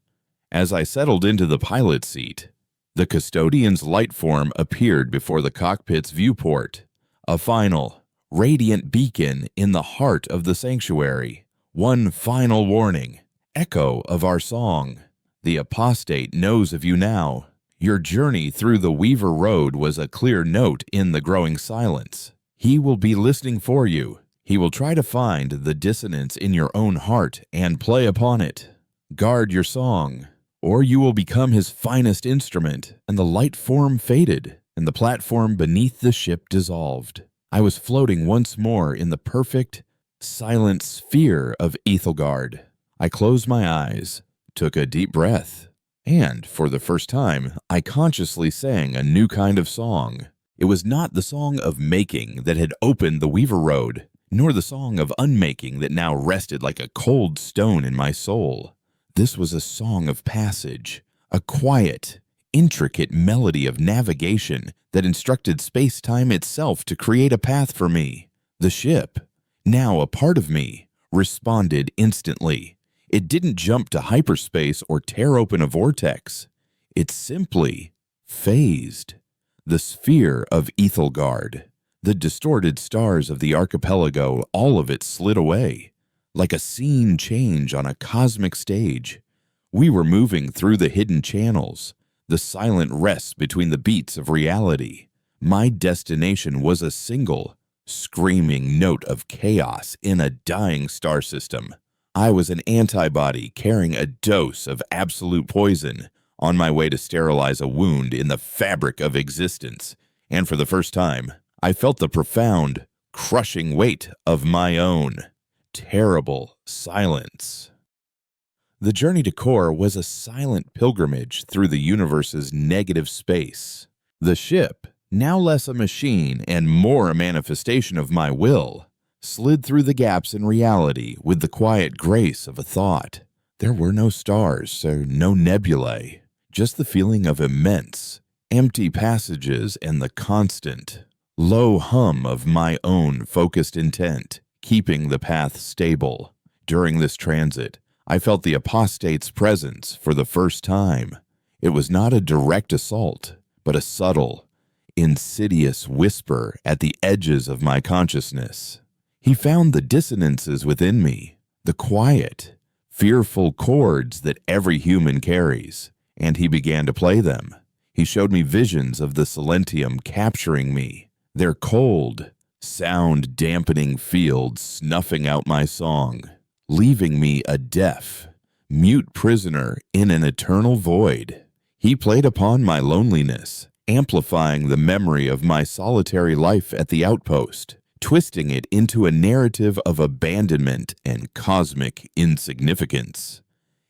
As I settled into the pilot seat, the custodian's light form appeared before the cockpit's viewport, a final, radiant beacon in the heart of the sanctuary. One final warning, echo of our song. The apostate knows of you now. Your journey through the Weaver Road was a clear note in the growing silence. He will be listening for you. He will try to find the dissonance in your own heart and play upon it. Guard your song, or you will become his finest instrument. And the light form faded, and the platform beneath the ship dissolved. I was floating once more in the perfect, silent sphere of Ethelgard. I closed my eyes, took a deep breath, and, for the first time, I consciously sang a new kind of song. It was not the song of making that had opened the Weaver Road, nor the song of unmaking that now rested like a cold stone in my soul. This was a song of passage, a quiet, intricate melody of navigation that instructed space-time itself to create a path for me. The ship, now a part of me, responded instantly. It didn't jump to hyperspace or tear open a vortex. It simply phased. The sphere of Ethelgard, the distorted stars of the archipelago, all of it slid away. Like a scene change on a cosmic stage, we were moving through the hidden channels, the silent rests between the beats of reality. My destination was a single, screaming note of chaos in a dying star system. I was an antibody carrying a dose of absolute poison on my way to sterilize a wound in the fabric of existence, and for the first time, I felt the profound, crushing weight of my own terrible silence. The journey to Core was a silent pilgrimage through the universe's negative space. The ship, now less a machine and more a manifestation of my will, slid through the gaps in reality with the quiet grace of a thought. There were no stars, so no nebulae, just the feeling of immense, empty passages and the constant, low hum of my own focused intent, keeping the path stable. During this transit, I felt the apostate's presence for the first time. It was not a direct assault, but a subtle, insidious whisper at the edges of my consciousness. He found the dissonances within me, the quiet, fearful chords that every human carries, and he began to play them. He showed me visions of the Silentium capturing me, their cold, sound-dampening fields snuffing out my song, leaving me a deaf, mute prisoner in an eternal void. He played upon my loneliness, amplifying the memory of my solitary life at the outpost, twisting it into a narrative of abandonment and cosmic insignificance.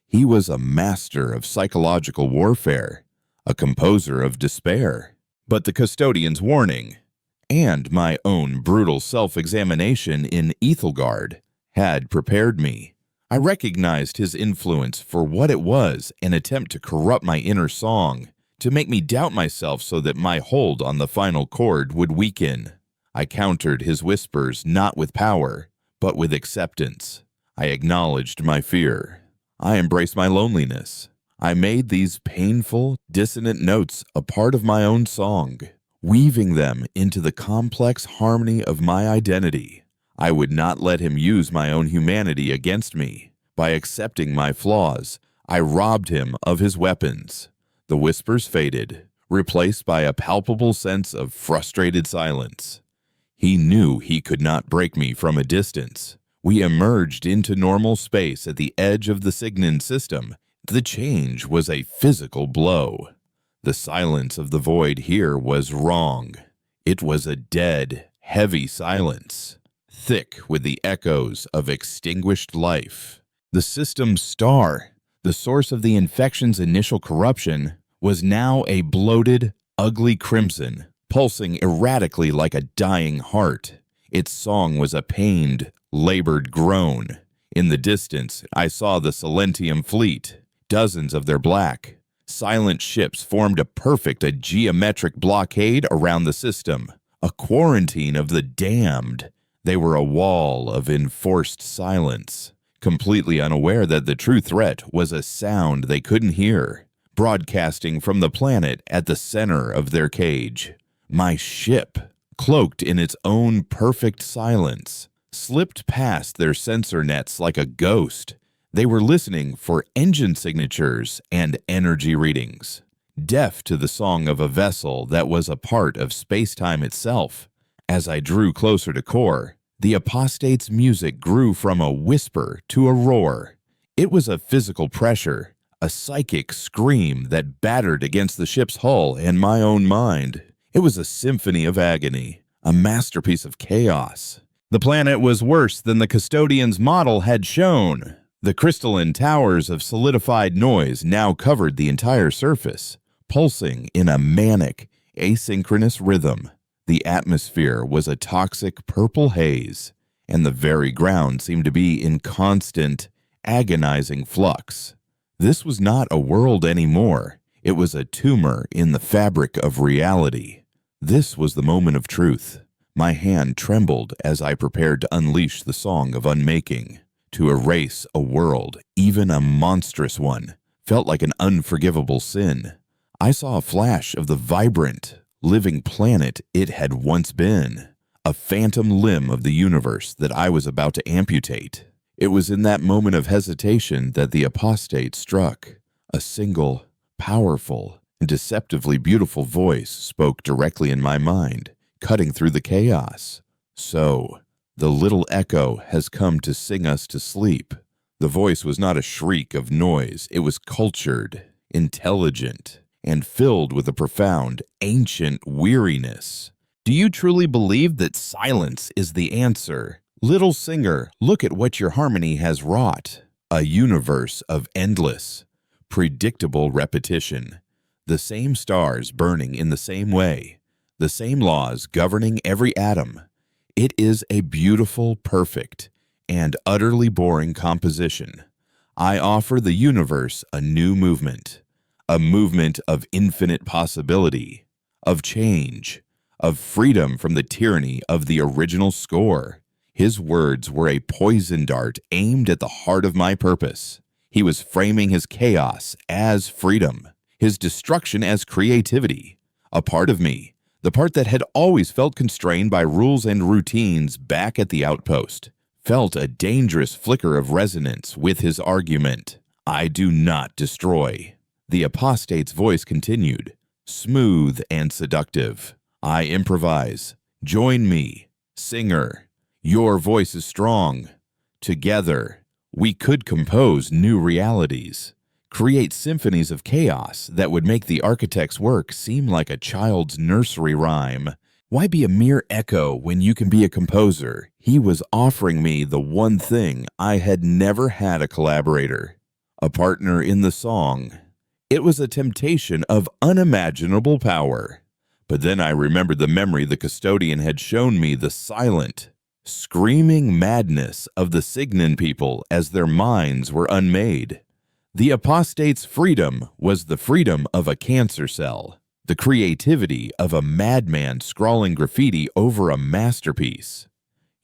He was a master of psychological warfare, a composer of despair. But the custodian's warning, and my own brutal self-examination in Ethelgard, had prepared me. I recognized his influence for what it was, an attempt to corrupt my inner song, to make me doubt myself so that my hold on the final chord would weaken. I countered his whispers not with power, but with acceptance. I acknowledged my fear. I embraced my loneliness. I made these painful, dissonant notes a part of my own song, weaving them into the complex harmony of my identity. I would not let him use my own humanity against me. By accepting my flaws, I robbed him of his weapons. The whispers faded, replaced by a palpable sense of frustrated silence. He knew he could not break me from a distance. We emerged into normal space at the edge of the Signan system. The change was a physical blow. The silence of the void here was wrong. It was a dead, heavy silence, thick with the echoes of extinguished life. The system's star, the source of the infection's initial corruption, was now a bloated, ugly crimson, pulsing erratically like a dying heart. Its song was a pained, labored groan. In the distance, I saw the Silentium fleet. Dozens of their black, silent ships formed a geometric blockade around the system, a quarantine of the damned. They were a wall of enforced silence, completely unaware that the true threat was a sound they couldn't hear, broadcasting from the planet at the center of their cage. My ship, cloaked in its own perfect silence, slipped past their sensor nets like a ghost. They were listening for engine signatures and energy readings, deaf to the song of a vessel that was a part of space-time itself. As I drew closer to Core, the apostate's music grew from a whisper to a roar. It was a physical pressure, a psychic scream that battered against the ship's hull and my own mind. It was a symphony of agony, a masterpiece of chaos. The planet was worse than the custodian's model had shown. The crystalline towers of solidified noise now covered the entire surface, pulsing in a manic, asynchronous rhythm. The atmosphere was a toxic purple haze, and the very ground seemed to be in constant, agonizing flux. This was not a world anymore. It was a tumor in the fabric of reality. This was the moment of truth. My hand trembled as I prepared to unleash the song of unmaking. To erase a world, even a monstrous one, felt like an unforgivable sin. I saw a flash of the vibrant, living planet it had once been, a phantom limb of the universe that I was about to amputate. It was in that moment of hesitation that the apostate struck. A single, powerful, and deceptively beautiful voice spoke directly in my mind, cutting through the chaos. So, the little echo has come to sing us to sleep. The voice was not a shriek of noise. It was cultured, intelligent, and filled with a profound, ancient weariness. Do you truly believe that silence is the answer? Little singer, look at what your harmony has wrought. A universe of endless, predictable repetition. The same stars burning in the same way, the same laws governing every atom. It is a beautiful, perfect, and utterly boring composition. I offer the universe a new movement, a movement of infinite possibility, of change, of freedom from the tyranny of the original score. His words were a poison dart aimed at the heart of my purpose. He was framing his chaos as freedom, his destruction as creativity. A part of me, the part that had always felt constrained by rules and routines back at the outpost, felt a dangerous flicker of resonance with his argument. I do not destroy. The apostate's voice continued, smooth and seductive. I improvise. Join me, singer. Your voice is strong. Together, we could compose new realities, create symphonies of chaos that would make the architect's work seem like a child's nursery rhyme. Why be a mere echo when you can be a composer? He was offering me the one thing I had never had: a collaborator, a partner in the song. It was a temptation of unimaginable power. But then I remembered the memory the custodian had shown me, the silent, screaming madness of the Signan people as their minds were unmade. The apostate's freedom was the freedom of a cancer cell, the creativity of a madman scrawling graffiti over a masterpiece.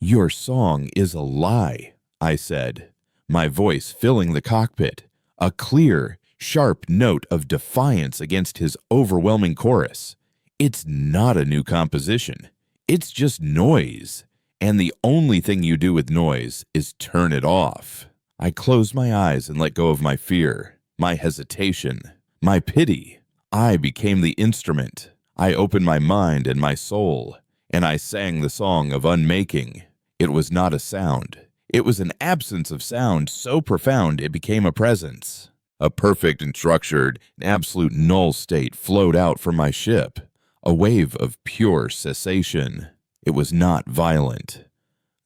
Your song is a lie, I said, my voice filling the cockpit, a clear, sharp note of defiance against his overwhelming chorus. It's not a new composition. It's just noise. And the only thing you do with noise is turn it off. I closed my eyes and let go of my fear, my hesitation, my pity. I became the instrument. I opened my mind and my soul, and I sang the song of unmaking. It was not a sound. It was an absence of sound so profound it became a presence. A perfect and structured, absolute null state flowed out from my ship, a wave of pure cessation. It was not violent.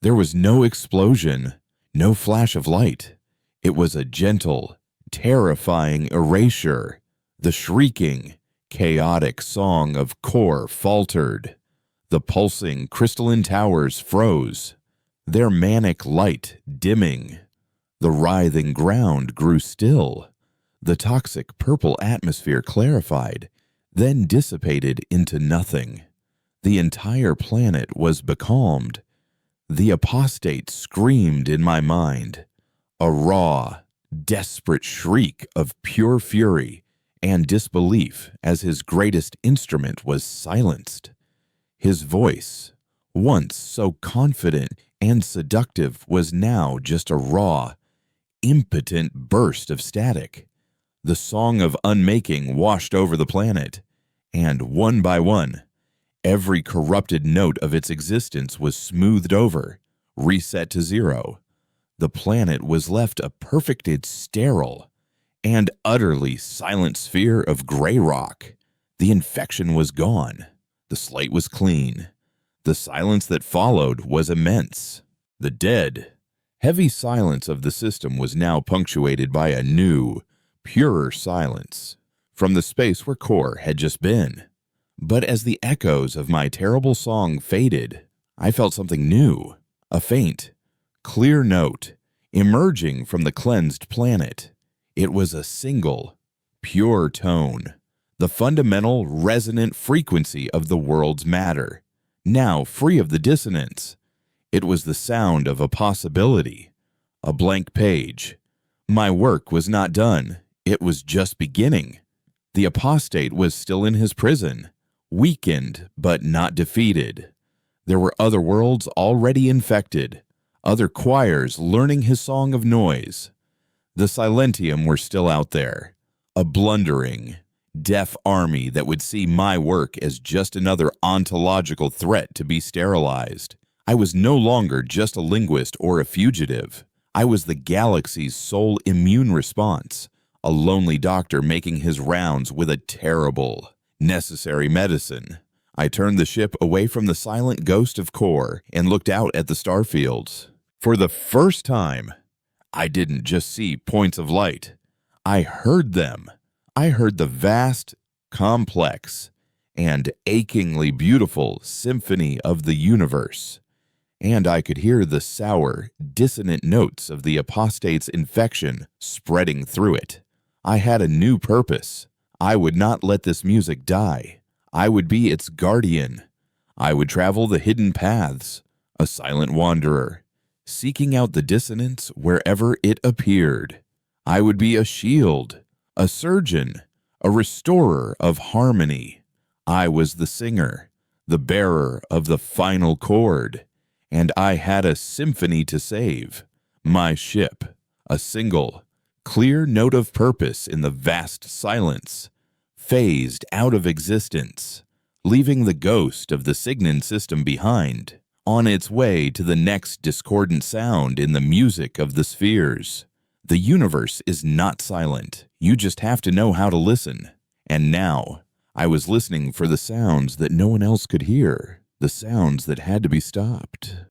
There was no explosion, no flash of light. It was a gentle, terrifying erasure. The shrieking, chaotic song of core faltered. The pulsing crystalline towers froze, their manic light dimming. The writhing ground grew still. The toxic purple atmosphere clarified, then dissipated into nothing. The entire planet was becalmed. The apostate screamed in my mind, a raw, desperate shriek of pure fury and disbelief as his greatest instrument was silenced. His voice, once so confident and seductive, was now just a raw, impotent burst of static. The song of unmaking washed over the planet, and one by one, every corrupted note of its existence was smoothed over, reset to zero. The planet was left a perfected, sterile, and utterly silent sphere of gray rock. The infection was gone. The slate was clean. The silence that followed was immense. The dead, heavy silence of the system was now punctuated by a new, purer silence from the space where core had just been. But as the echoes of my terrible song faded, I felt something new, a faint, clear note emerging from the cleansed planet. It was a single, pure tone, the fundamental resonant frequency of the world's matter, now free of the dissonance. It was the sound of a possibility, a blank page. My work was not done. It was just beginning. The apostate was still in his prison, weakened but not defeated. There were other worlds already infected, other choirs learning his song of noise. The Silentium were still out there, a blundering, deaf army that would see my work as just another ontological threat to be sterilized. I was no longer just a linguist or a fugitive. I was the galaxy's sole immune response, a lonely doctor making his rounds with a terrible, necessary medicine. I turned the ship away from the silent ghost of core and looked out at the starfields. For the first time, I didn't just see points of light. I heard them. I heard the vast, complex, and achingly beautiful symphony of the universe. And I could hear the sour, dissonant notes of the apostate's infection spreading through it. I had a new purpose. I would not let this music die. I would be its guardian. I would travel the hidden paths, a silent wanderer, seeking out the dissonance wherever it appeared. I would be a shield, a surgeon, a restorer of harmony. I was the singer, the bearer of the final chord, and I had a symphony to save. My ship, a single, clear note of purpose in the vast silence, phased out of existence, leaving the ghost of the Signan system behind, on its way to the next discordant sound in the music of the spheres. The universe is not silent. You just have to know how to listen. And now, I was listening for the sounds that no one else could hear, the sounds that had to be stopped.